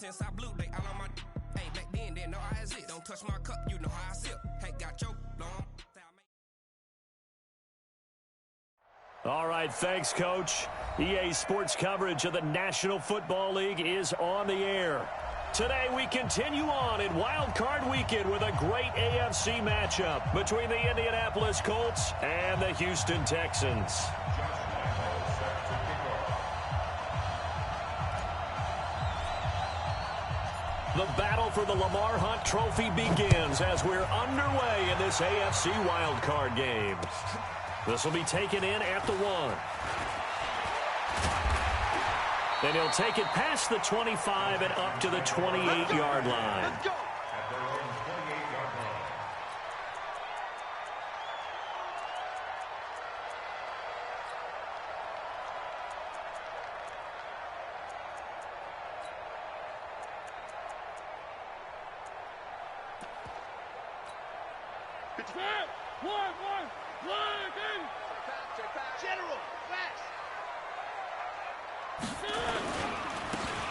since I blew, they all on my hey, back then, didn't know I exist. Don't touch my cup, you know how I sip. Hey, got your long. All right, thanks, Coach. EA Sports coverage of the National Football League is on the air. Today we continue on in Wildcard Weekend with a great AFC matchup between the Indianapolis Colts and the Houston Texans. The battle for the Lamar Hunt Trophy begins as we're underway in this AFC Wildcard game. This will be taken in at the 1. Then he'll take it past the 25 and up to the 28-yard line. Let's go.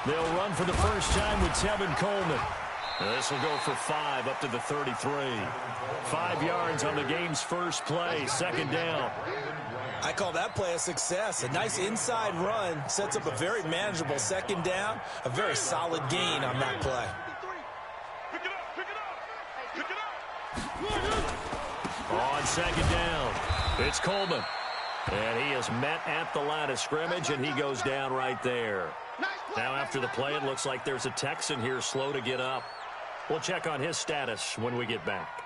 They'll run for the first time with Tevin Coleman. This will go for 5 up to the 33. 5 yards on the game's first play, second down. I call that play a success. A nice inside run sets up a very manageable second down, a very solid gain on that play. On second down, it's Coleman. And he is met at the line of scrimmage, and he goes down right there. Now after the play, it looks like there's a Texan here slow to get up. We'll check on his status when we get back.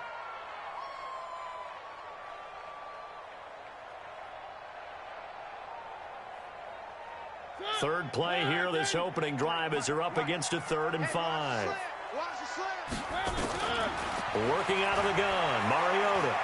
Third play here, this opening drive as they're up against a 3rd and 5. Working out of the gun, Mariota.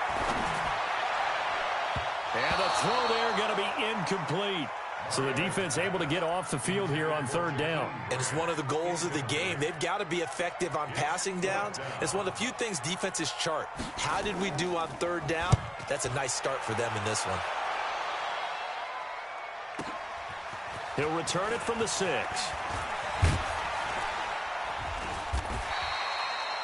And the throw there going to be incomplete. So the defense able to get off the field here on 3rd down. And it's one of the goals of the game. They've got to be effective on passing downs. It's one of the few things defenses chart. How did we do on 3rd down? That's a nice start for them in this one. He'll return it from the 6.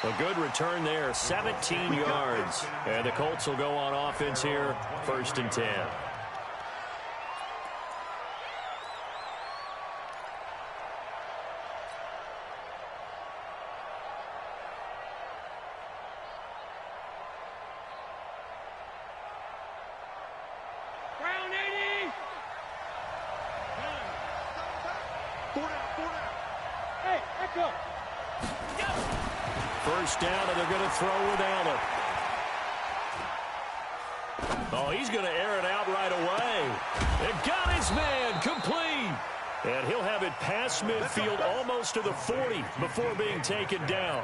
A good return there, 17 yards. And the Colts will go on offense here, 1st and 10. First down, and they're going to throw with Allen. Oh, he's going to air it out right away. It got his man complete. And he'll have it past midfield almost to the 40 before being taken down.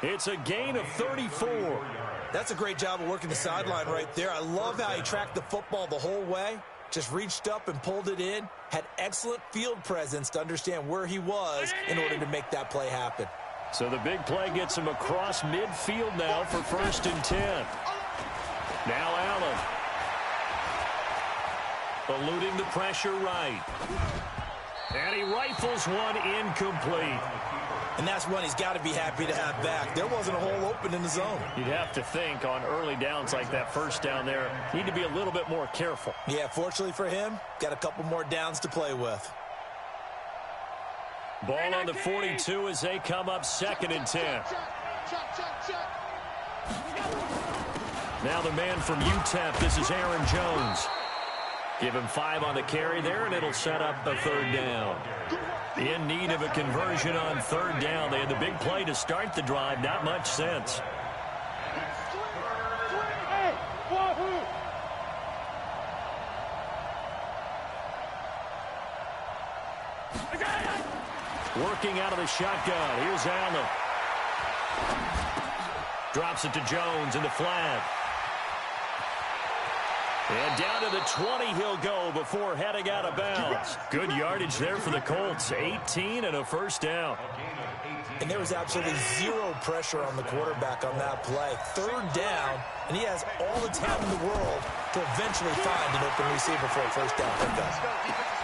It's a gain of 34. That's a great job of working the sideline right there. I love how he tracked the football the whole way. Just reached up and pulled it in. Had excellent field presence to understand where he was in order to make that play happen. So the big play gets him across midfield now for 1st and 10. Now Allen. Eluding the pressure right. And he rifles one incomplete. And that's one he's got to be happy to have back. There wasn't a hole open in the zone. You'd have to think on early downs like that first down there, need to be a little bit more careful. Yeah, fortunately for him, got a couple more downs to play with. Ball on the 42 as they come up 2nd and 10. Now the man from UTEP, this is Aaron Jones. Give him 5 on the carry there, and it'll set up a 3rd down. In need of a conversion on 3rd down. They had the big play to start the drive. Not much sense. Working out of the shotgun. Here's Allen. Drops it to Jones in the flat. And down to the 20 he'll go before heading out of bounds. Good yardage there for the Colts. 18 and a first down. And there was absolutely zero pressure on the quarterback on that play. 3rd down, and he has all the time in the world to eventually find an open receiver for a first down pickup.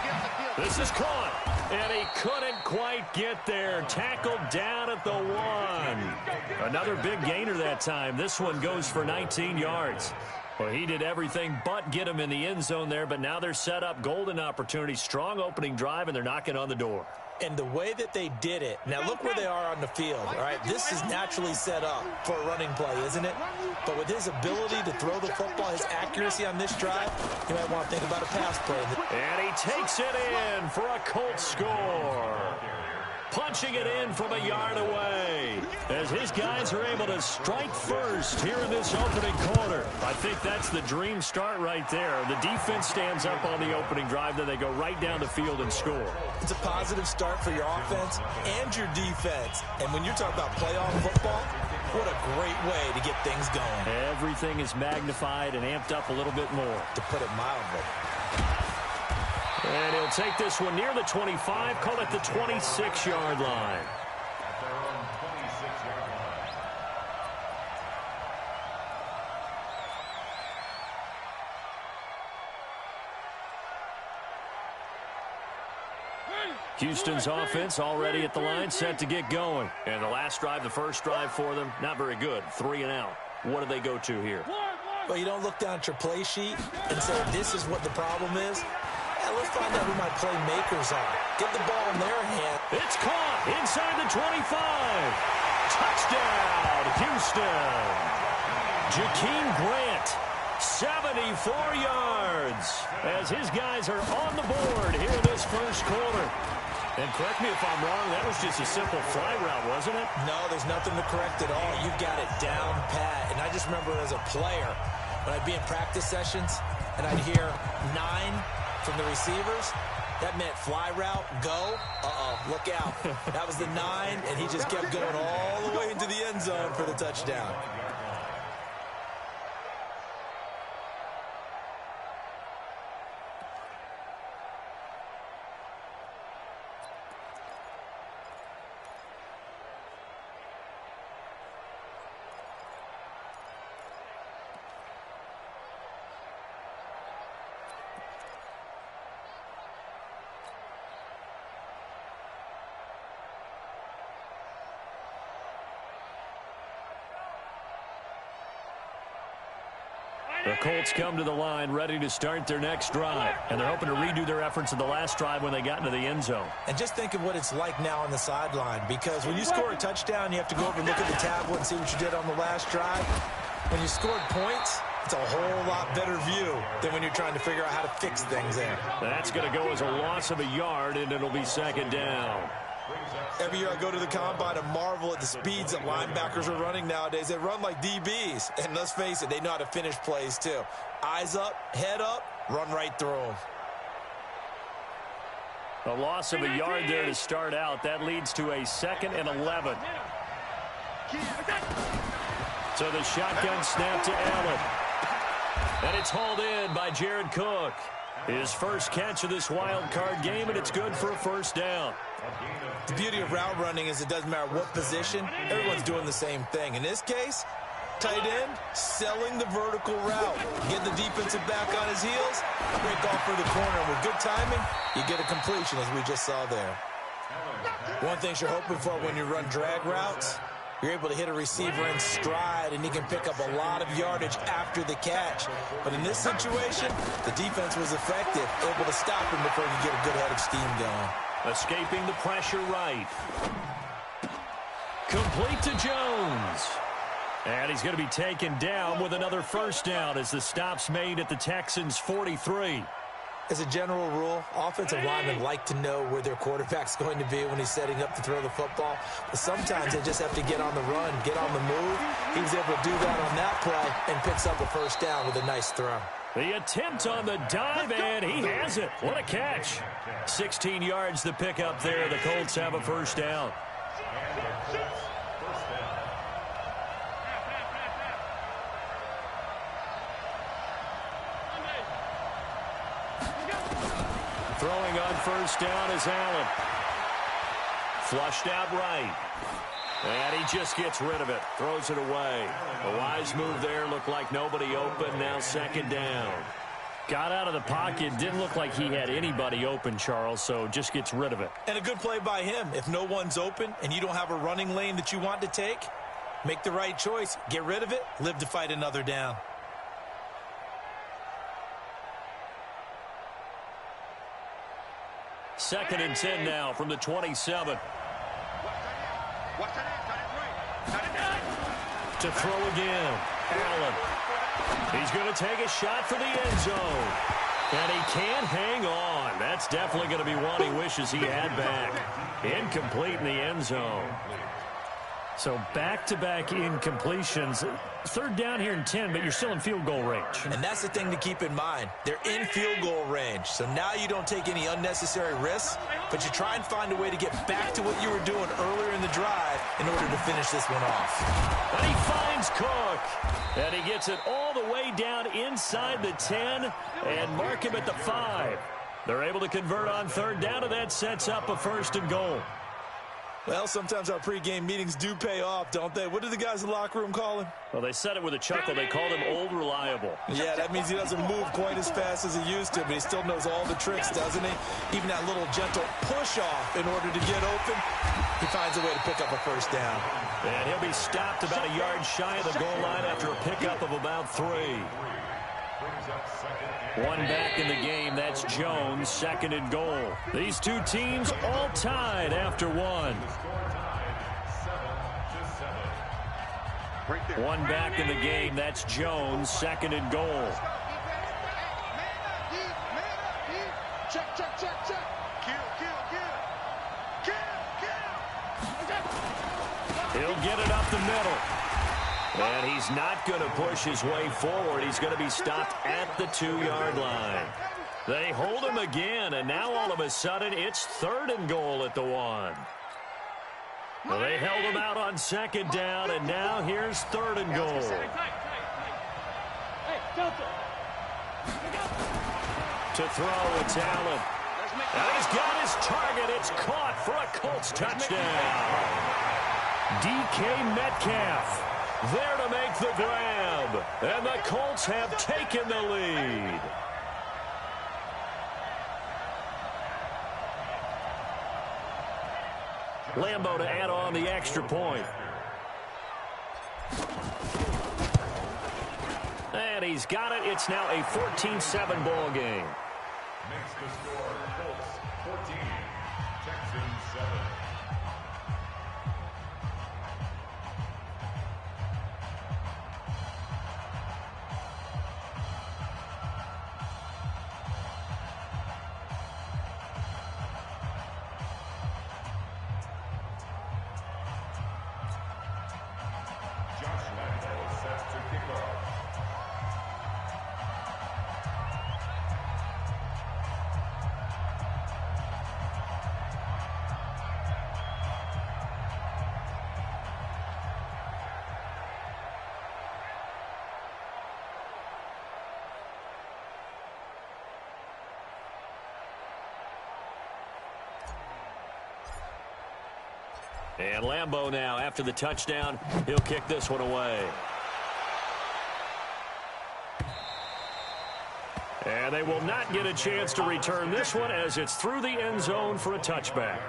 This is caught, and he couldn't quite get there. Tackled down at the 1. Another big gainer that time. This one goes for 19 yards. Well, he did everything but get him in the end zone there, but now they're set up. Golden opportunity, strong opening drive, and they're knocking on the door. And the way that they did it, now look where they are on the field, all right? This is naturally set up for a running play, isn't it? But with his ability to throw the football, his accuracy on this drive, you might want to think about a pass play. And he takes it in for a Colts score. Punching it in from a yard away as his guys are able to strike first here in this opening quarter. I think that's the dream start right there. The defense stands up on the opening drive, then they go right down the field and score. It's a positive start for your offense and your defense. And when you're talking about playoff football, what a great way to get things going. Everything is magnified and amped up a little bit more. To put it mildly. And he'll take this one near the 25, call it the 26-yard line. Houston's offense already at the line, set to get going. And the last drive, the first drive for them, not very good. 3 and out. What do they go to here? Well, you don't look down at your play sheet and say, this is what the problem is. Let's find out who my playmakers are. Get the ball in their hand. It's caught inside the 25. Touchdown, Houston. Jakeem Grant, 74 yards, as his guys are on the board here in this first quarter. And correct me if I'm wrong, that was just a simple fly route, wasn't it? No, there's nothing to correct at all. You've got it down pat. And I just remember as a player, when I'd be in practice sessions, and I'd hear 9 from the receivers, that meant fly route, go, look out. That was the 9, and he just kept going all the way into the end zone for the touchdown. The Colts come to the line ready to start their next drive. And they're hoping to redo their efforts in the last drive when they got into the end zone. And just think of what it's like now on the sideline. Because when you score a touchdown, you have to go over and look at the tablet and see what you did on the last drive. When you scored points, it's a whole lot better view than when you're trying to figure out how to fix things there. That's going to go as a loss of a yard, and it'll be second down. Every year I go to the combine and marvel at the speeds that linebackers are running nowadays. They run like DBs. And let's face it, they know how to finish plays too. Eyes up, head up, run right through them. A loss of a yard there to start out. That leads to a 2nd and 11. So the shotgun snap to Allen. And it's hauled in by Jared Cook. His first catch of this wild card game, and it's good for a first down. The beauty of route running is it doesn't matter what position, everyone's doing the same thing. In this case, tight end, selling the vertical route. Get the defensive back on his heels, break off for the corner. And with good timing, you get a completion, as we just saw there. One thing you're hoping for when you run drag routes, you're able to hit a receiver in stride, and he can pick up a lot of yardage after the catch. But in this situation, the defense was effective, able to stop him before he could get a good head of steam going. Escaping the pressure right. Complete to Jones. And he's going to be taken down with another first down as the stop's made at the Texans' 43. As a general rule, offensive linemen like to know where their quarterback's going to be when he's setting up to throw the football. But sometimes they just have to get on the run, get on the move. He was able to do that on that play and picks up a first down with a nice throw. The attempt on the dive, and he has it. What a catch. 16 yards to pick up there. The Colts have a first down. Throwing on first down is Allen. Flushed out right. And he just gets rid of it. Throws it away. A wise move there. Looked like nobody open. Now second down. Got out of the pocket. Didn't look like he had anybody open, Charles, so just gets rid of it. And a good play by him. If no one's open and you don't have a running lane that you want to take, make the right choice. Get rid of it. Live to fight another down. Second and 10 now from the 27. To throw again. Allen. He's going to take a shot for the end zone. And he can't hang on. That's definitely going to be one he wishes he had back. Incomplete in the end zone. So back-to-back incompletions. Third down here in 10, but you're still in field goal range. And that's the thing to keep in mind. They're in field goal range. So now you don't take any unnecessary risks, but you try and find a way to get back to what you were doing earlier in the drive in order to finish this one off. And he finds Cook. And he gets it all the way down inside the 10 and mark him at the 5. They're able to convert on third down, and that sets up a first and goal. Well, sometimes our pregame meetings do pay off, don't they? What do the guys in the locker room call him? Well, they said it with a chuckle. They called him Old Reliable. Yeah, that means he doesn't move quite as fast as he used to, but he still knows all the tricks, doesn't he? Even that little gentle push-off in order to get open, he finds a way to pick up a first down. And he'll be stopped about a yard shy of the goal line after a pickup of about 3. One back in the game. That's Jones, second and goal. These two teams all tied after one. One back in the game. That's Jones, second and goal. He'll get it up the middle. And he's not going to push his way forward. He's going to be stopped at the 2-yard line. They hold him again, and now all of a sudden it's third and goal at the 1. Well, they held him out on second down, and now here's third and goal. To throw, it's Allen. And he's got his target. It's caught for a Colts touchdown. DK Metcalf there to make the grab. And the Colts have taken the lead. Lambeau to add on the extra point. And he's got it. It's now a 14-7 ball game. Makes the score Colts 14, Texans 7. And Lambeau now, after the touchdown, he'll kick this one away. And they will not get a chance to return this one as it's through the end zone for a touchback.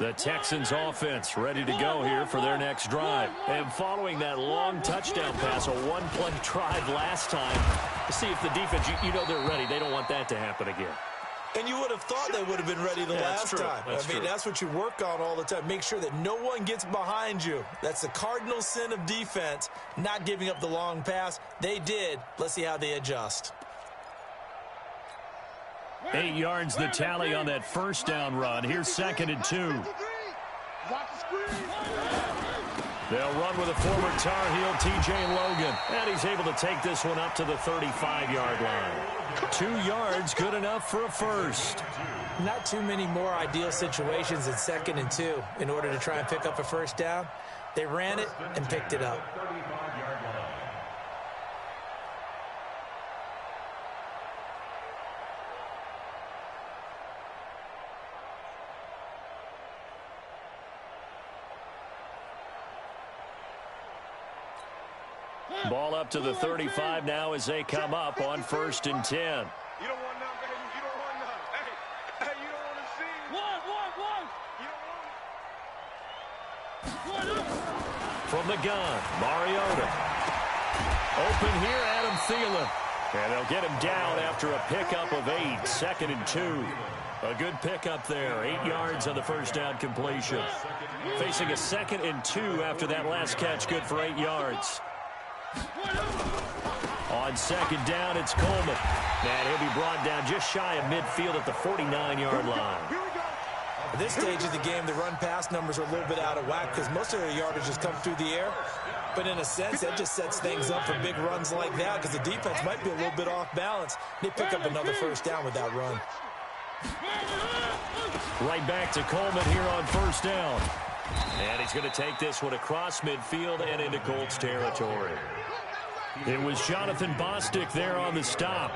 The Texans offense ready to go here for their next drive. And following that long touchdown pass, a one-play drive last time, to see if the defense, you know they're ready. They don't want that to happen again. And you would have thought they would have been ready the last time. That's what you work on all the time. Make sure that no one gets behind you. That's the cardinal sin of defense, not giving up the long pass. They did. Let's see how they adjust. 8 yards the tally on that first down run. Here's second and 2. They'll run with a former Tar Heel, T.J. Logan. And he's able to take this one up to the 35-yard line. 2 yards, good enough for a first. Not too many more ideal situations at second and 2 in order to try and pick up a first down. They ran it and picked it up. Ball up to the 35 now as they come up on 1st and 10. You don't want none, baby. You don't want none. Hey, you don't want to see. You don't want. From the gun, Mariota. Open here, Adam Thielen. And they'll get him down after a pickup of 8, 2nd and 2. A good pickup there, 8 yards on the first down completion. Facing a 2nd and 2 after that last catch, good for 8 yards. On 2nd down, it's Coleman. And he'll be brought down just shy of midfield at the 49-yard line. At this stage of the game, the run-pass numbers are a little bit out of whack because most of their yardage has come through the air. But in a sense, that just sets things up for big runs like that because the defense might be a little bit off balance. They pick up another first down with that run. Right back to Coleman here on 1st down. And he's going to take this one across midfield and into Colts territory. It was Jonathan Bostic there on the stop.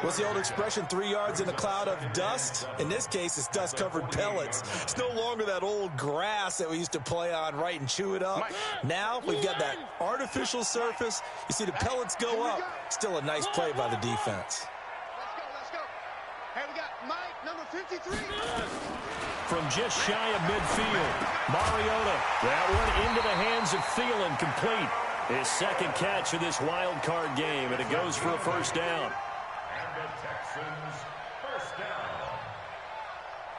What's the old expression, 3 yards in a cloud of dust? In this case, it's dust-covered pellets. It's no longer that old grass that we used to play on, right, and chew it up. Now we've got that artificial surface. You see the pellets go up. Still a nice play by the defense. Let's go. Hey, we got Mike, number 53. From just shy of midfield, Mariota. That one into the hands of Thielen, complete. His 2nd catch of this wild card game, and it goes for a first down. And the Texans, first down.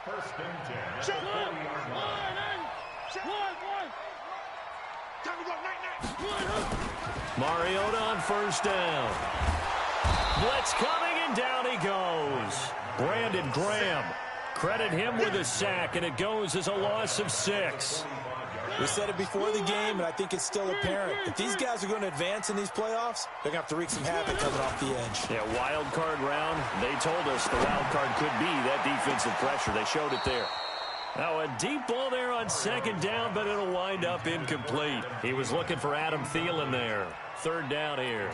1st and 10 at the 40-yard line. Time to go, night. Mariota on 1st down. Blitz coming, and down he goes. Brandon Graham. Credit him with a sack, and it goes as a loss of 6. We said it before the game, and I think it's still apparent. If these guys are going to advance in these playoffs, they're going to have to wreak some havoc coming off the edge. Yeah, wild card round. They told us the wild card could be that defensive pressure. They showed it there. Now a deep ball there on 2nd down, but it'll wind up incomplete. He was looking for Adam Thielen there. 3rd down here.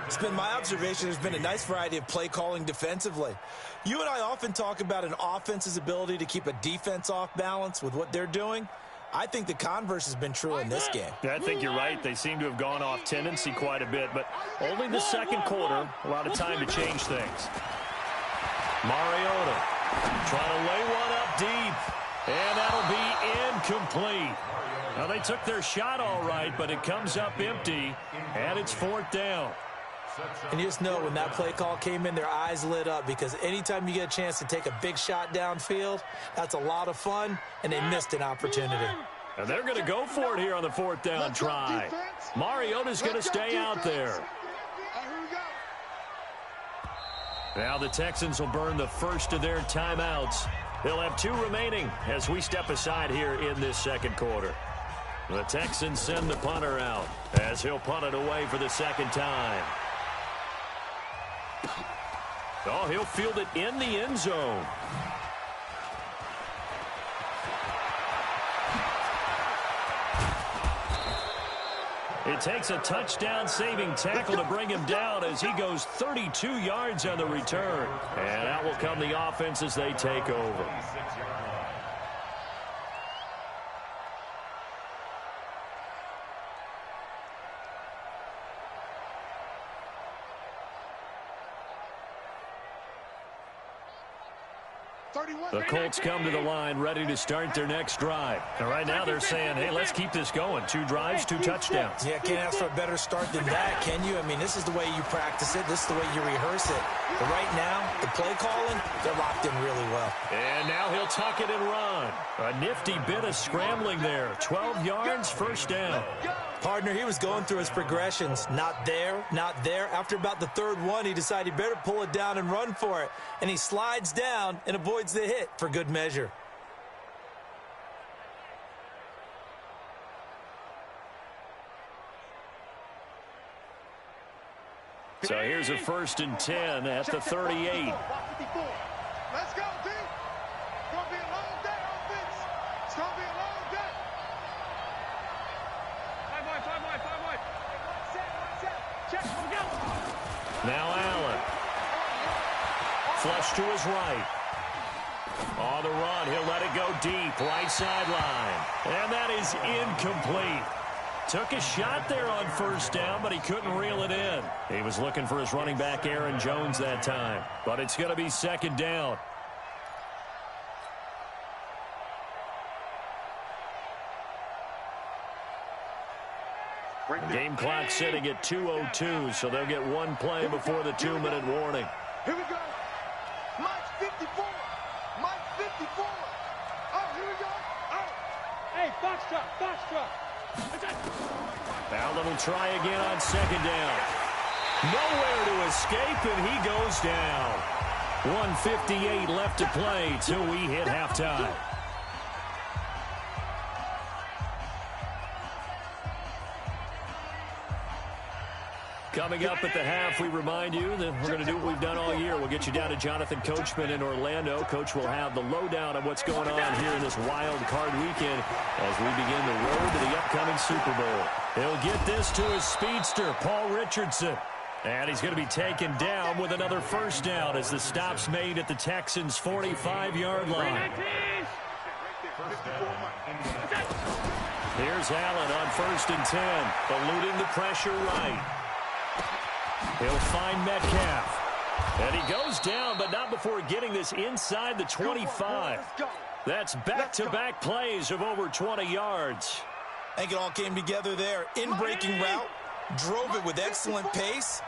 It's been my observation there's been a nice variety of play calling defensively. You and I often talk about an offense's ability to keep a defense off balance with what they're doing. I think the converse has been true in this game. Yeah, I think you're right. They seem to have gone off tendency quite a bit, but only the 2nd quarter, a lot of time to change things. Mariota trying to lay one up deep, and that'll be incomplete. Now, they took their shot all right, but it comes up empty, and it's 4th down. And you just know when that play call came in, their eyes lit up because anytime you get a chance to take a big shot downfield, that's a lot of fun, and they missed an opportunity. And they're going to go for it here on the 4th down try. Mariota's going to stay out there. Now the Texans will burn the first of their timeouts. They'll have 2 remaining as we step aside here in this 2nd quarter. The Texans send the punter out as he'll punt it away for the 2nd time. Oh, he'll field it in the end zone. It takes a touchdown-saving tackle to bring him down as he goes 32 yards on the return. And out will come the offense as they take over. The Colts come to the line ready to start their next drive. And right now they're saying, hey, let's keep this going. 2 drives, 2 touchdowns. Yeah, can't ask for a better start than that, can you? I mean, this is the way you practice it. This is the way you rehearse it. But right now, the play calling, they're locked in really well. And now he'll tuck it and run. A nifty bit of scrambling there. 12 yards, first down. Partner, he was going through his progressions. Not there, not there. After about the 3rd one, he decided he better pull it down and run for it. And he slides down and avoids the hit for good measure. So here's a 1st and 10 at the 38. Let's go, D. It's going to be a long day, offense. It's going to be a long day. 5 wide. One set. Check. Go. Now Allen. Flush to his right. On the run, he'll let it go deep, right sideline. And that is incomplete. Took a shot there on first down, but he couldn't reel it in. He was looking for his running back, Aaron Jones, that time. But it's going to be second down. The game clock sitting at 2:02, so they'll get one play before the 2-minute warning. Here we go. Mike 54. Mike 54. Oh, here we go. Oh. Hey, Foxtrot, Foxtrot. Allen will try again on second down. Nowhere to escape, and he goes down. 1:58 left to play till we hit halftime. Coming up at the half, we remind you that we're going to do what we've done all year. We'll get you down to Jonathan Coachman in Orlando. Coach will have the lowdown on what's going on here in this wild card weekend as we begin the road to the upcoming Super Bowl. He'll get this to his speedster, Paul Richardson. And he's going to be taken down with another first down as the stop's made at the Texans' 45-yard line. Here's Allen on 1st and 10, eluding the pressure right. He'll find Metcalf. And he goes down, but not before getting this inside the 25. That's back-to-back plays of over 20 yards. I think it all came together there. In-breaking route, drove it with excellent pace.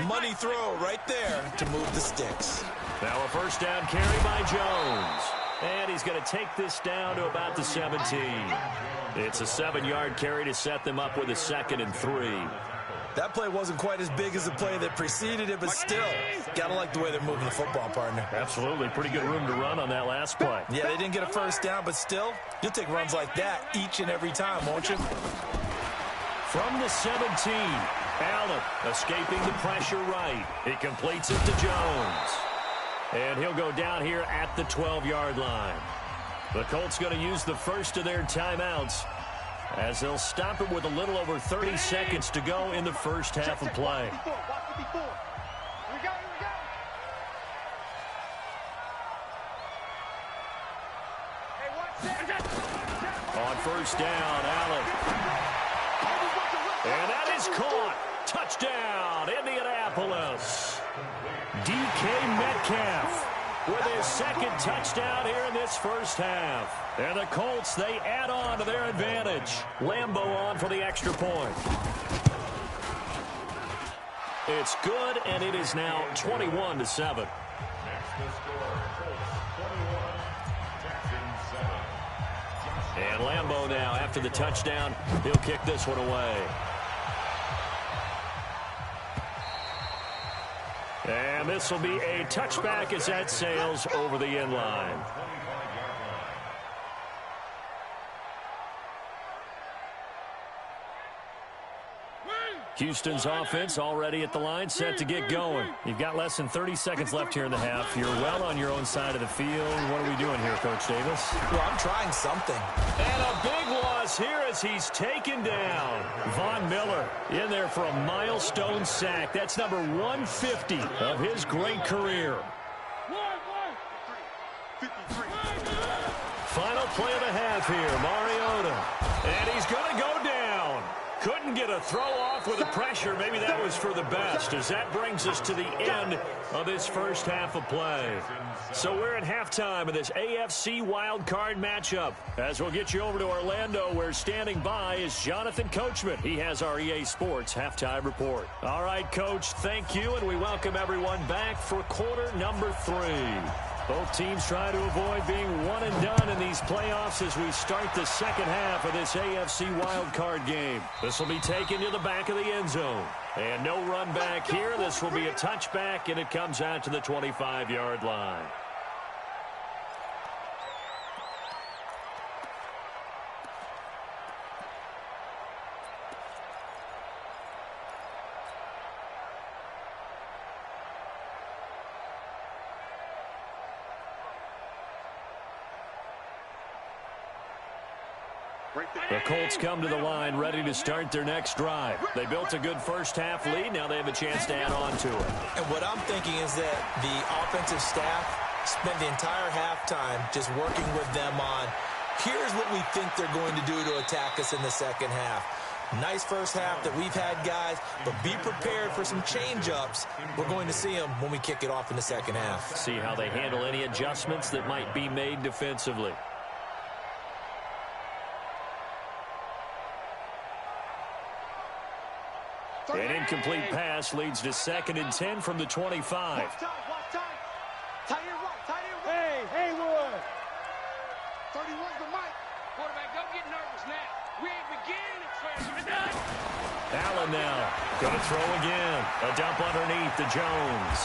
Money throw right there to move the sticks. Now a first down carry by Jones. And he's going to take this down to about the 17. It's a 7-yard carry to set them up with a 2nd and 3. That play wasn't quite as big as the play that preceded it, but still, gotta like the way they're moving the football, partner. Absolutely. Pretty good room to run on that last play. Yeah, they didn't get a first down, but still, you'll take runs like that each and every time, won't you? From the 17, Allen escaping the pressure right. He completes it to Jones. And he'll go down here at the 12-yard line. The Colts going to use the first of their timeouts as they'll stop it with a little over 30 seconds to go in the first half of play. On first down, Allen. And that is caught. Touchdown, Indianapolis. DK Metcalf with his 2nd touchdown here in this first half. And the Colts, they add on to their advantage. Lambeau on for the extra point. It's good, and it is now 21-7. Next to score, Colts 21, Texans 7. And Lambeau now, after the touchdown, he'll kick this one away. And this will be a touchback as that sails over the end line. Houston's offense already at the line, set to get going. You've got less than 30 seconds left here in the half. You're well on your own side of the field. What are we doing here, Coach Davis? Well, I'm trying something. And a big loss here as he's taken down. Von Miller in there for a milestone sack. That's number 150 of his great career. Final play of the half here, Mariota. And he's going to go down. Couldn't get a throw off with the pressure. Maybe that was for the best, as that brings us to the end of this first half of play. So we're at halftime of this AFC wildcard matchup. As we'll get you over to Orlando, where standing by is Jonathan Coachman. He has our EA Sports halftime report. All right, Coach, thank you, and we welcome everyone back for quarter number 3. Both teams try to avoid being one and done in these playoffs as we start the second half of this AFC wildcard game. This will be taken to the back of the end zone. And no run back here. This will be a touchback, and it comes out to the 25-yard line. The Colts come to the line ready to start their next drive. They built a good first-half lead. Now they have a chance to add on to it. And what I'm thinking is that the offensive staff spent the entire halftime just working with them on, here's what we think they're going to do to attack us in the second half. Nice first half that we've had, guys, but be prepared for some change-ups. We're going to see them when we kick it off in the second half. See how they handle any adjustments that might be made defensively. An incomplete pass leads to 2nd and 10 from the 25. Watch time. Tight end right. Hey, Haywood. 31's the mic. Quarterback, don't get nervous now. We ain't beginning to try. Allen now going to throw again. A dump underneath to Jones.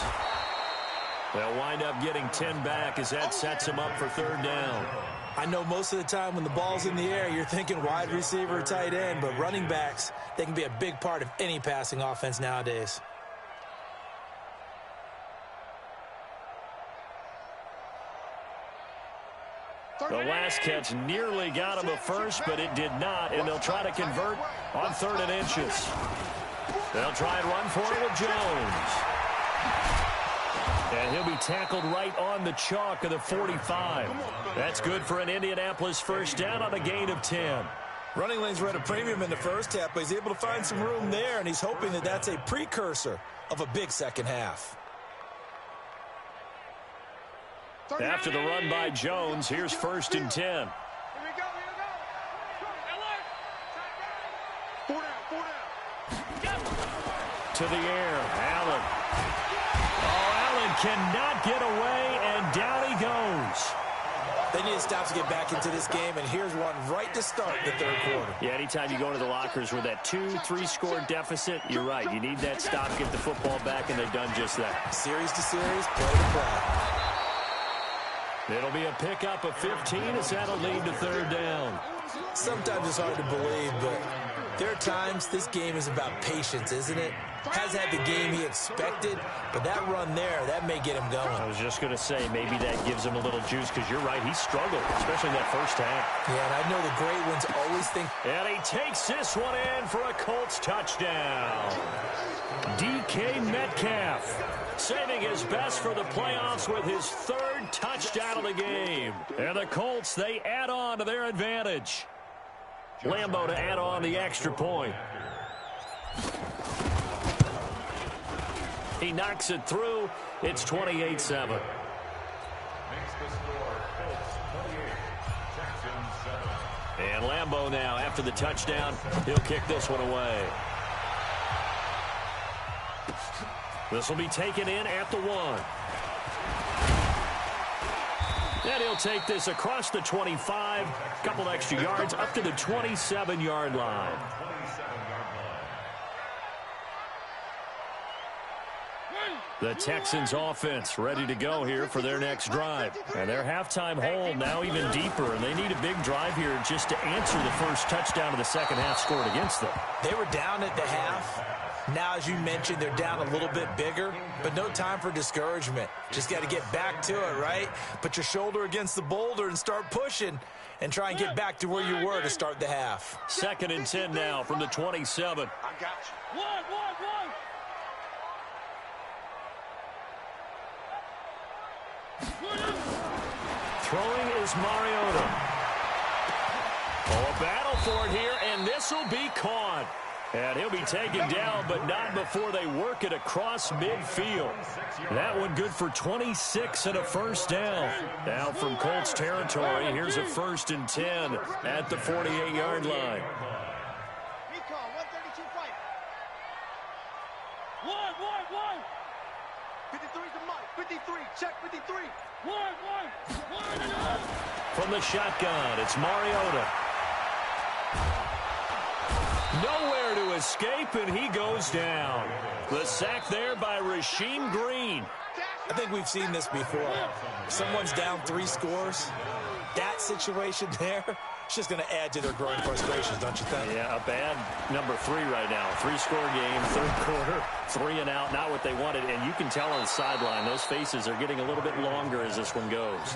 They'll wind up getting 10 back as that sets them up for 3rd down. I know most of the time when the ball's in the air, you're thinking wide receiver or tight end, but running backs, they can be a big part of any passing offense nowadays. The last catch nearly got him a first, but it did not, and they'll try to convert on 3rd and inches. They'll try and run for it with Jones. And he'll be tackled right on the chalk of the 45. That's good for an Indianapolis first down on a gain of 10. Running lanes were at a premium in the first half, but he's able to find some room there, and he's hoping that that's a precursor of a big second half. After the run by Jones, here's 1st and 10. Here we go. Four down. To the air, Allen. Allen cannot get away, and down he goes. They need to stop to get back into this game, and here's one right to start the 3rd quarter. Yeah, anytime you go into the lockers with that 2-3 score deficit, you're right. You need that stop, get the football back, and they've done just that. Series to series, play to play. It'll be a pickup of 15 as that'll lead to 3rd down. Sometimes it's hard to believe, but there are times this game is about patience, isn't it? Has had the game he expected, but that run there, that may get him going. I was just going to say, maybe that gives him a little juice, because you're right, he struggled, especially in that first half. Yeah, and I know the great ones always think. And he takes this one in for a Colts touchdown. DK Metcalf saving his best for the playoffs with his 3rd touchdown of the game. And the Colts, they add on to their advantage. Lambeau to add on the extra point. He knocks it through. It's 28-7. Makes the score Colts 28, Texans 7. And Lambeau now, after the touchdown, he'll kick this one away. This will be taken in at the 1. And he'll take this across the 25, a couple extra yards, up to the 27-yard line. The Texans offense ready to go here for their next drive. And their halftime hole now even deeper, and they need a big drive here just to answer the first touchdown of the second half scored against them. They were down at the half. Now, as you mentioned, they're down a little bit bigger, but no time for discouragement. Just got to get back to it, right? Put your shoulder against the boulder and start pushing and try and get back to where you were to start the half. 2nd and 10 now from the 27. I got you. One. Throwing is Mariota. Oh, a battle for it here, and this will be caught. And he'll be taken down, but not before they work it across midfield. That one good for 26 and a first down. Now from Colts territory, here's a 1st and 10 at the 48-yard line. Recall, 132 fight. One. 53's the mic. 53, check 53. One. From the shotgun, it's Mariota. Nowhere to escape, and he goes down. The sack there by Rasheem Green. I think we've seen this before. Someone's down 3 scores. That situation there, it's just going to add to their growing frustrations, don't you think? Yeah, a bad number 3 right now. 3-score game, 3rd quarter, 3 and out, not what they wanted. And you can tell on the sideline, those faces are getting a little bit longer as this one goes.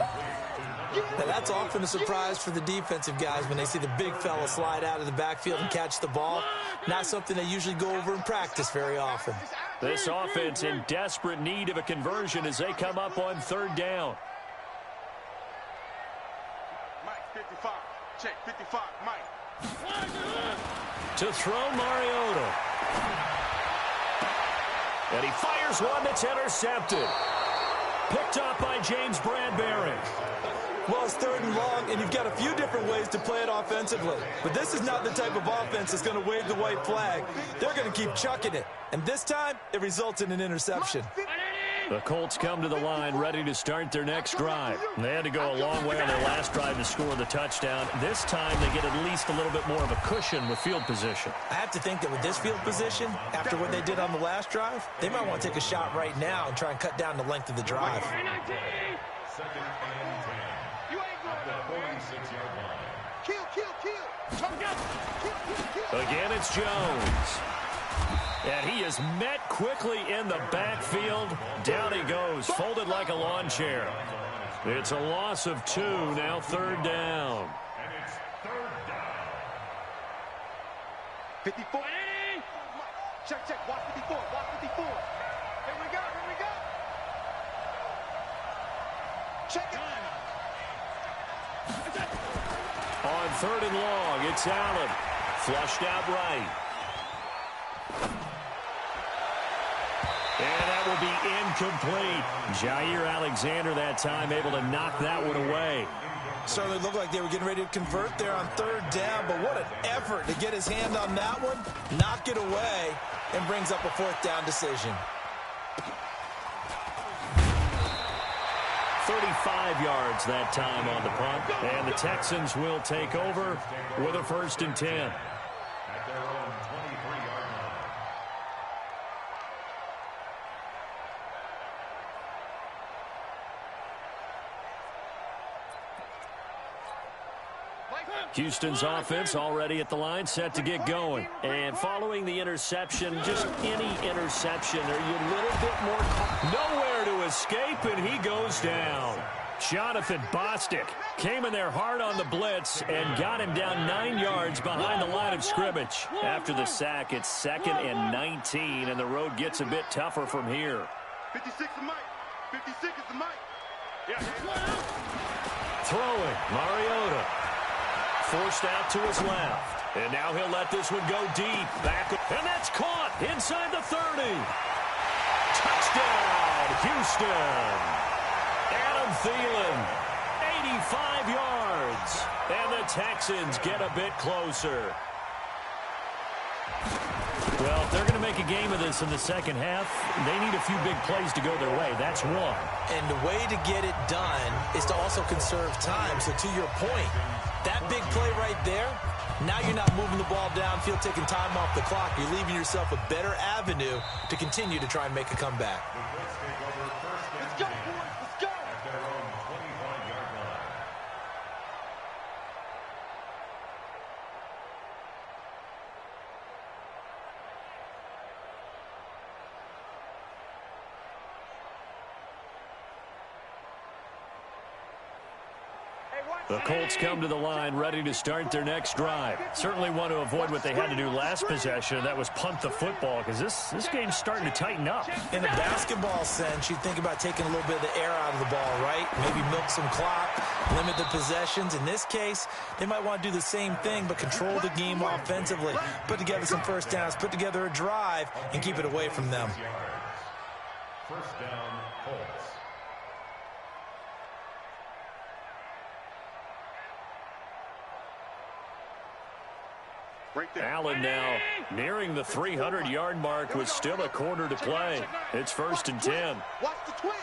Now, that's often a surprise for the defensive guys when they see the big fella slide out of the backfield and catch the ball. Not something they usually go over in practice very often. This offense in desperate need of a conversion as they come up on 3rd down. Mike, 55. Check, 55. Mike. To throw, Mariota. And he fires one that's intercepted. Picked up by James Bradbury. Well, it's 3rd and long, and you've got a few different ways to play it offensively. But this is not the type of offense that's going to wave the white flag. They're going to keep chucking it. And this time, it results in an interception. The Colts come to the line ready to start their next drive. They had to go a long way on their last drive to score the touchdown. This time they get at least a little bit more of a cushion with field position. I have to think that with this field position, after what they did on the last drive, they might want to take a shot right now and try and cut down the length of the drive. 2nd and 10. At the 46-yard line. Kill. Again, it's Jones. And he is met quickly in the backfield. Down he goes, folded like a lawn chair. It's a loss of 2, now 3rd down. And it's 3rd down. 54. Check. Watch 54. Here we go. Check it. On 3rd and long, it's Allen. Flushed out right. And that will be incomplete. Jair Alexander that time able to knock that one away. Certainly looked like they were getting ready to convert there on 3rd down, but what an effort to get his hand on that one, knock it away, and brings up a 4th down decision. 35 yards that time on the punt. And the Texans will take over with a 1st and 10. At their own 23-yard line. Houston's offense already at the line, set to get going. And following the interception, just any interception, are you a little bit more... Nowhere to escape, and he goes down. Jonathan Bostic came in there hard on the blitz and got him down 9 yards behind the line of scrimmage. After the sack, it's 2nd and 19, and the road gets a bit tougher from here. 56 is Mike. 56 is the Mike. Throwing, Mariota. Forced out to his left. And now he'll let this one go deep. Back, and that's caught inside the 30. Touchdown, Houston. Adam Thielen, 85 yards. And the Texans get a bit closer. Well, if they're going to make a game of this in the second half, they need a few big plays to go their way. That's one. And the way to get it done is to also conserve time. So to your point, that big play right there, now you're not moving the ball downfield, taking time off the clock. You're leaving yourself a better avenue to continue to try and make a comeback. Let's go, boys. Let's go. At their own 25-yard line. The Colts come to the line ready to start their next drive. Certainly want to avoid what they had to do last possession. That was punt the football, because this game's starting to tighten up. In a basketball sense, you think about taking a little bit of the air out of the ball, right? Maybe milk some clock, limit the possessions. In this case, they might want to do the same thing, but control the game offensively. Put together some first downs, put together a drive, and keep it away from them. First down, Colts. Allen now nearing the 300-yard mark with still a quarter to play. It's 1st and 10. Watch the twist.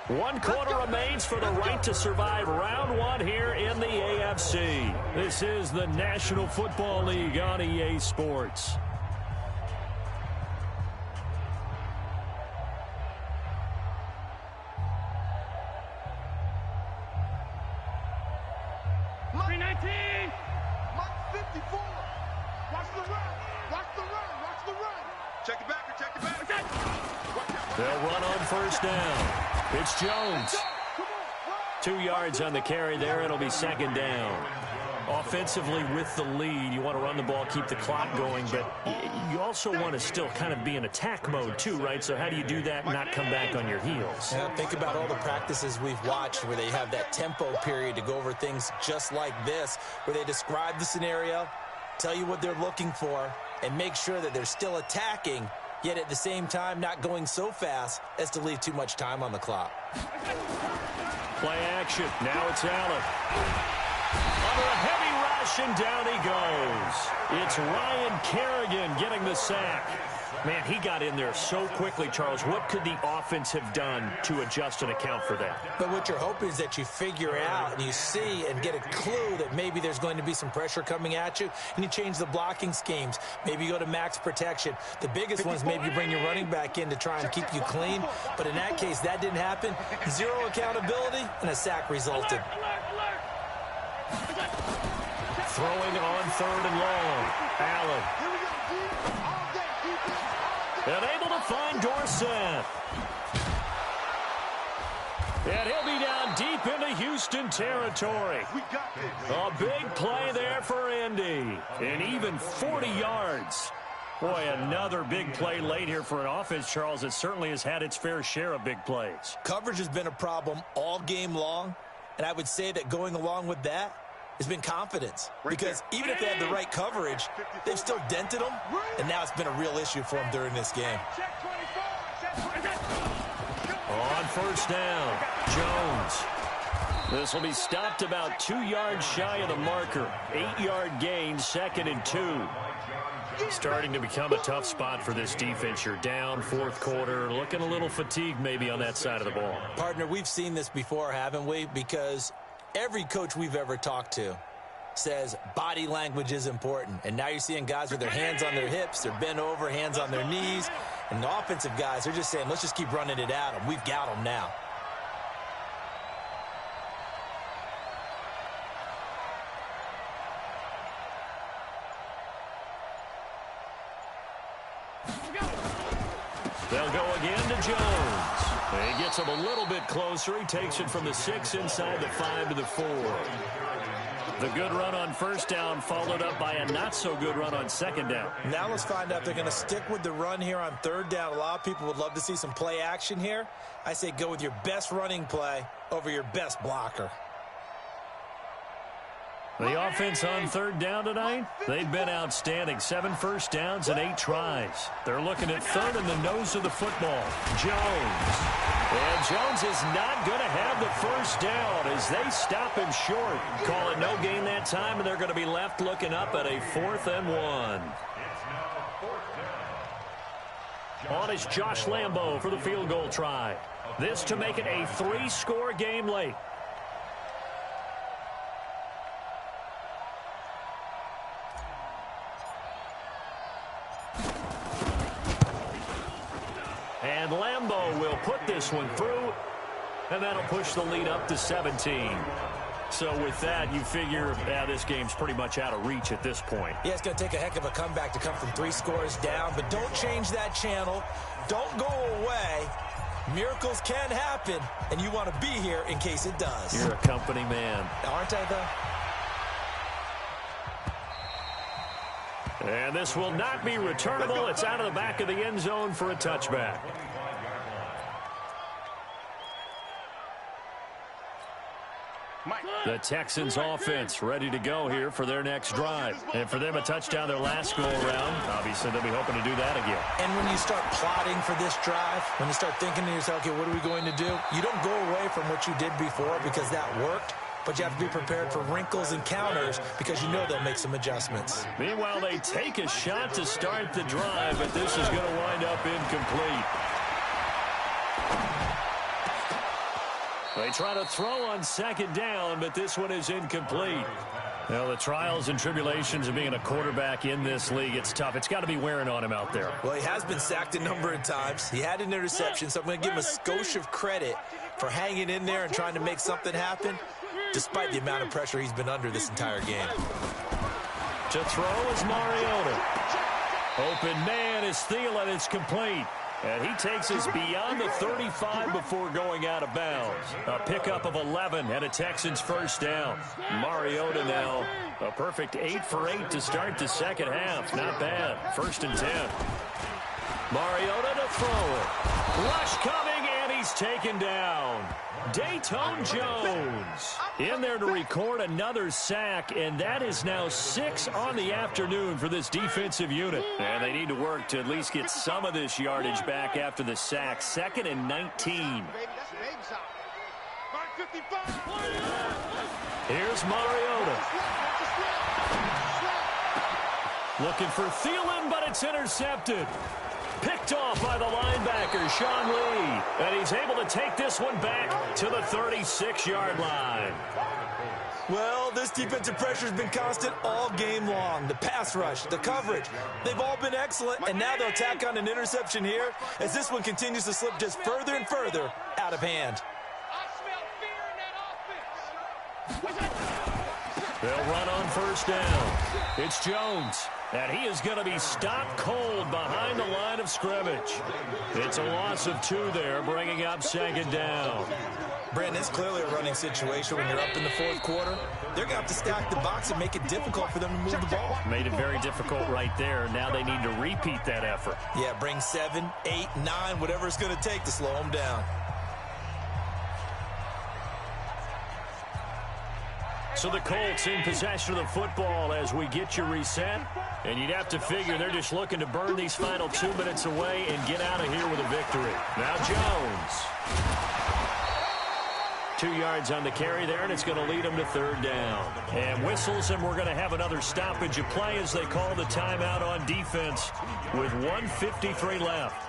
1 quarter remains for the right to survive round 1 here in the AFC. This is the National Football League on EA Sports. They'll run on first down. It's Jones. 2 yards on the carry there. It'll be 2nd down. Offensively with the lead, you want to run the ball, keep the clock going, but you also want to still kind of be in attack mode too, right? So how do you do that and not come back on your heels? Yeah, think about all the practices we've watched where they have that tempo period to go over things just like this, where they describe the scenario, tell you what they're looking for, and make sure that they're still attacking, yet at the same time not going so fast as to leave too much time on the clock. Play action. Now it's Allen. Under a heavy rush, and down he goes. It's Ryan Kerrigan getting the sack. Man, he got in there so quickly, Charles. What could the offense have done to adjust and account for that? But what you're hoping is that you figure out and you see and get a clue that maybe there's going to be some pressure coming at you, and you change the blocking schemes. Maybe you go to max protection. The biggest one is maybe you bring your running back in to try and keep you clean. But in that case, that didn't happen. Zero accountability, and a sack resulted. Throwing on 3rd and long. Allen. And able to find Dorsett. And he'll be down deep into Houston territory. A big play there for Indy. And even 40 yards. Boy, another big play late here for an offense, Charles, that certainly has had its fair share of big plays. Coverage has been a problem all game long. And I would say that going along with that has been confidence, because even if they had the right coverage, they've still dented them, and now it's been a real issue for them during this game. On 1st down, Jones. This will be stopped about 2 yards shy of the marker. 8-yard gain, 2nd and 2. Starting to become a tough spot for this defense. You're down 4th quarter, looking a little fatigued maybe on that side of the ball. Partner, we've seen this before, haven't we? Because every coach we've ever talked to says body language is important. And now you're seeing guys with their hands on their hips, they're bent over, hands on their knees. And the offensive guys are just saying, let's just keep running it at them. We've got them now. They'll go again to Jones. He gets him a little bit closer. He takes it from the 6 inside the 5 to the 4. The good run on 1st down followed up by a not-so-good run on 2nd down. Now let's find out if they're going to stick with the run here on 3rd down. A lot of people would love to see some play action here. I say go with your best running play over your best blocker. The offense on 3rd down tonight, they've been outstanding. 7 first downs and 8 tries. They're looking at 3rd in the nose of the football. Jones. And Jones is not going to have the 1st down as they stop him short. Call it no gain that time, and they're going to be left looking up at a 4th and 1. On is Josh Lambo for the field goal try. This to make it a 3-score game late. And Lambo will put this one through, and that'll push the lead up to 17. So with that, you figure this game's pretty much out of reach at this point. Yeah, it's going to take a heck of a comeback to come from 3 scores down, but don't change that channel. Don't go away. Miracles can happen, and you want to be here in case it does. You're a company man. Aren't I, though? And this will not be returnable. It's out of the back of the end zone for a touchback. The Texans offense ready to go here for their next drive. And for them, a touchdown their last go-around. Obviously, they'll be hoping to do that again. And when you start plotting for this drive, when you start thinking to yourself, okay, what are we going to do? You don't go away from what you did before because that worked. But you have to be prepared for wrinkles and counters because you know they'll make some adjustments. Meanwhile, they take a shot to start the drive, but this is going to wind up incomplete. They try to throw on 2nd down, but this one is incomplete. Well, the trials and tribulations of being a quarterback in this league, it's tough. It's got to be wearing on him out there. Well, he has been sacked a number of times. He had an interception, so I'm going to give him a skosh of credit for hanging in there and trying to make something happen, despite the amount of pressure he's been under this entire game. To throw is Mariota. Open man is Thielen. It's complete. And he takes us beyond the 35 before going out of bounds. A pickup of 11 and a Texans first down. Mariota now a perfect 8 for 8 to start the second half. Not bad. 1st and 10. Mariota to throw it. Rush coming, and he's taken down. Dayton Jones in there to record another sack, and that is now 6 on the afternoon for this defensive unit. And they need to work to at least get some of this yardage back after the sack. 2nd and 19. Here's Mariota. Looking for Thielen, but it's intercepted. Picked off by the linebacker, Sean Lee. And he's able to take this one back to the 36-yard line. Well, this defensive pressure has been constant all game long. The pass rush, the coverage, they've all been excellent. And now they'll tack on an interception here as this one continues to slip just further and further out of hand. They'll run on 1st down. It's Jones. And he is going to be stopped cold behind the line of scrimmage. It's a loss of 2 there, bringing up 2nd down. Brandon, it's clearly a running situation when you're up in the 4th quarter. They're going to have to stack the box and make it difficult for them to move the ball. Made it very difficult right there. Now they need to repeat that effort. Yeah, bring 7, 8, 9, whatever it's going to take to slow them down. So the Colts in possession of the football as we get you reset. And you'd have to figure they're just looking to burn these final 2 minutes away and get out of here with a victory. Now Jones. 2 yards on the carry there, and it's going to lead them to 3rd down. And whistles, and we're going to have another stoppage of play as they call the timeout on defense with 1:53 left.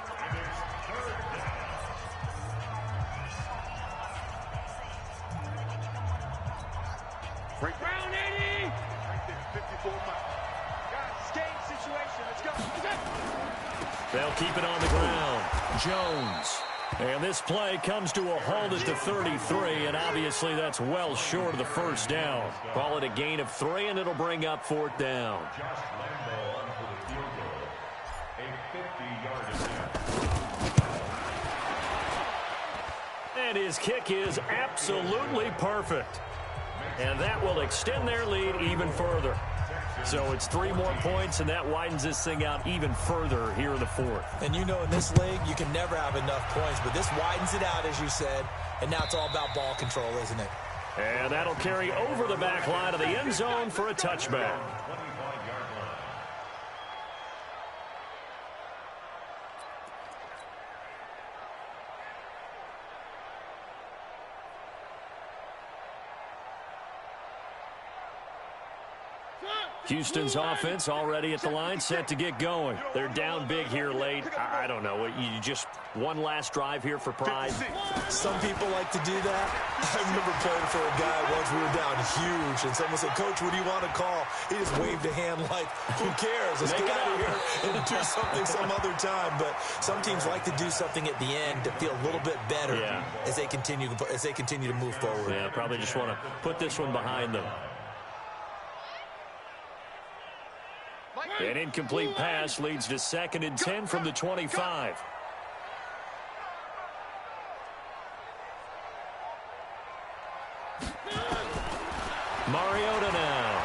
Round 80. 54 skate situation. Let's go. They'll keep it on the ground. Jones. And this play comes to a halt at the 33, and obviously that's well short of the 1st down. Call it a gain of 3, and it'll bring up 4th down. And his kick is absolutely perfect. And that will extend their lead even further. So it's 3 more points, and that widens this thing out even further here in the 4th. And you know in this league, you can never have enough points, but this widens it out, as you said, and now it's all about ball control, isn't it? And that'll carry over the back line of the end zone for a touchback. Houston's offense already at the line, set to get going. They're down big here late. I don't know. You just one last drive here for pride. Some people like to do that. I remember playing for a guy once. We were down huge, and someone said, "Coach, what do you want to call?" He just waved a hand like, "Who cares? Let's get out of here and do something some other time." But some teams like to do something at the end to feel a little bit better as they continue to move forward. Yeah, probably just want to put this one behind them. An incomplete pass leads to 2nd and 10 from the 25. Mariota now.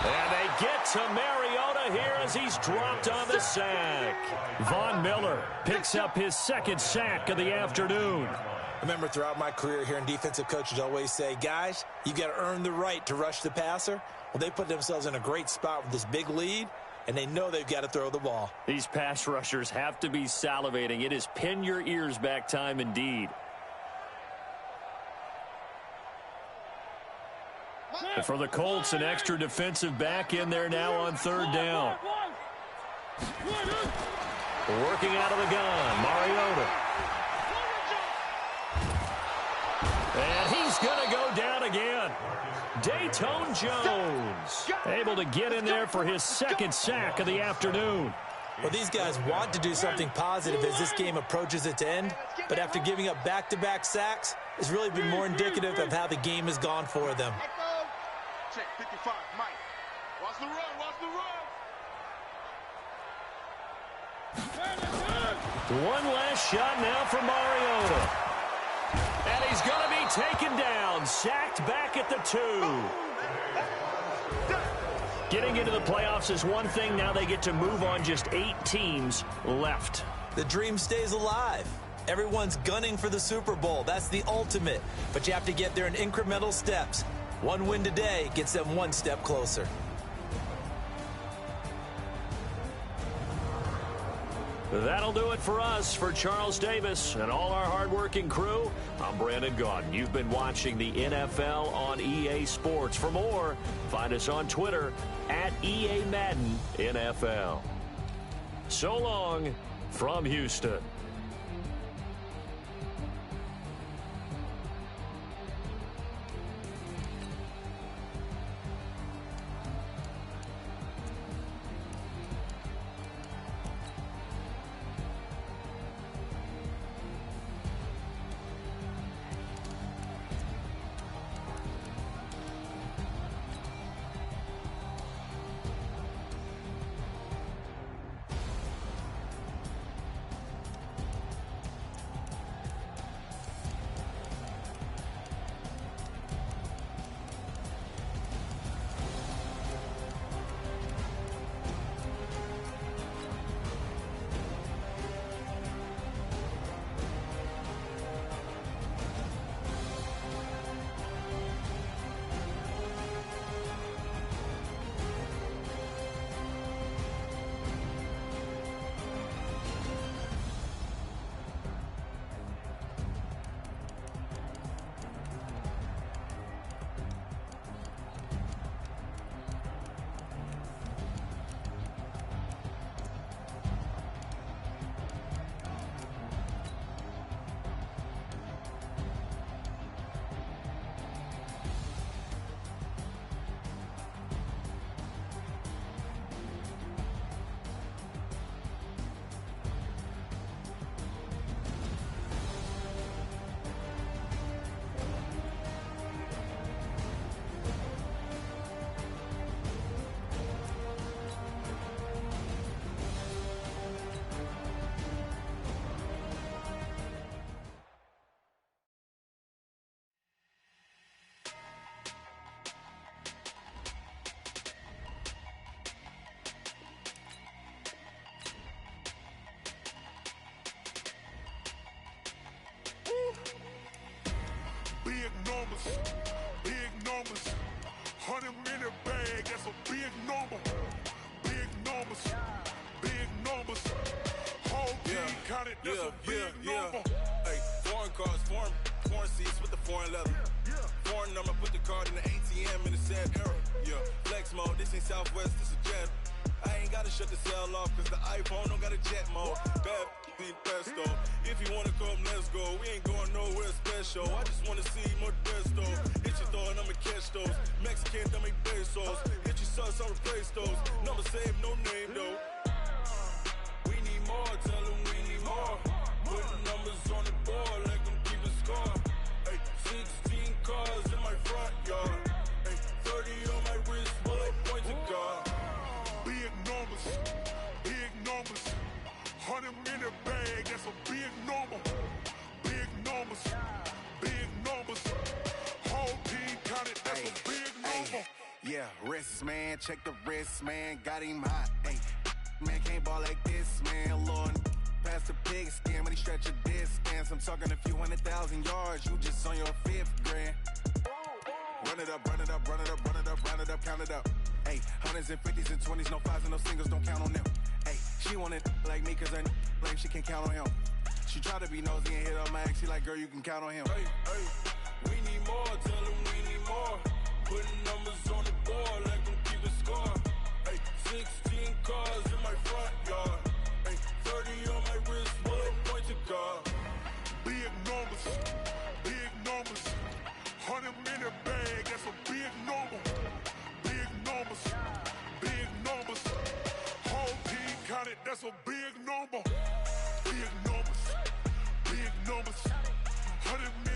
And they get to Mariota here as he's dropped on the sack. Von Miller picks up his 2nd sack of the afternoon. Remember, throughout my career here in defensive coaches always say, guys, you got to earn the right to rush the passer. Well, they put themselves in a great spot with this big lead, and they know they've got to throw the ball. These pass rushers have to be salivating. It is pin your ears back time indeed. And for the Colts, an extra defensive back in there now on 3rd down. Working out of the gun, Mariota. And he's going to go down again. Dayton Jones able to get in there for his 2nd sack of the afternoon. Well, these guys want to do something positive as this game approaches its end, but after giving up back-to-back sacks, it's really been more indicative of how the game has gone for them. Check 55, Mike. Watch the run, watch the run. One last shot now for Mariota. And he's going to be taken down, sacked back at the 2. Getting into the playoffs is one thing. Now they get to move on. Just 8 teams left. The dream stays alive. Everyone's gunning for the Super Bowl. That's the ultimate. But you have to get there in incremental steps. One win today gets them one step closer. That'll do it for us. For Charles Davis and all our hardworking crew, I'm Brandon Gaudin. You've been watching the NFL on EA Sports. For more, find us on Twitter at EA Madden NFL. So long from Houston. Big numbers, 100-minute bag, that's a big number. Big numbers, whole team counted, that's a big number. Hey, foreign cars, foreign seats with the foreign leather. Foreign number, put the card in the ATM in the sad era. Yeah, flex mode, this ain't Southwest, this is Jet. I ain't gotta shut the cell off, cause the iPhone don't got a jet mode. Bad being pesto. If you wanna come, let's go. We ain't going nowhere special. I just wanna see more Modesto. Hit your thought, I'ma catch those. Mexican, don't make pesos. Hit your sus, I'll replace those. Number saved, no name though. We need more, tell them we need more. Putting numbers on the board like I'm keeping score. Hey, 16 cars in my front yard. Hey, 30 on my wrist, bullet point to God. Big numbers, 100-minute bag, that's a big number. Big numbers, whole team counted, that's a big number. Yeah, wrist man, check the wrist man, got him hot. Ay, man can't ball like this, man. Lord, past the pig skin when he stretch a distance. I'm talking a few 100,000 yards, you just on your 5th grand. Run it up, count it up. Ay, 100s and 50s and 20s, no 5s and no singles, don't count on them. Ay, she want it like me, cause her blame, she can't count on him. She try to be nosy and hit on my ex, she like, girl, you can count on him. Hey, we need more, tell them we need more. Putting numbers on the board like I'm keeping score. Ay, 16 cars in my front yard. Ay, 30 on my wrist, bullet point to God. Big numbers, 100-minute bag, that's a big number. Big numbers, whole team counted, that's a big number. Big numbers, 100-minute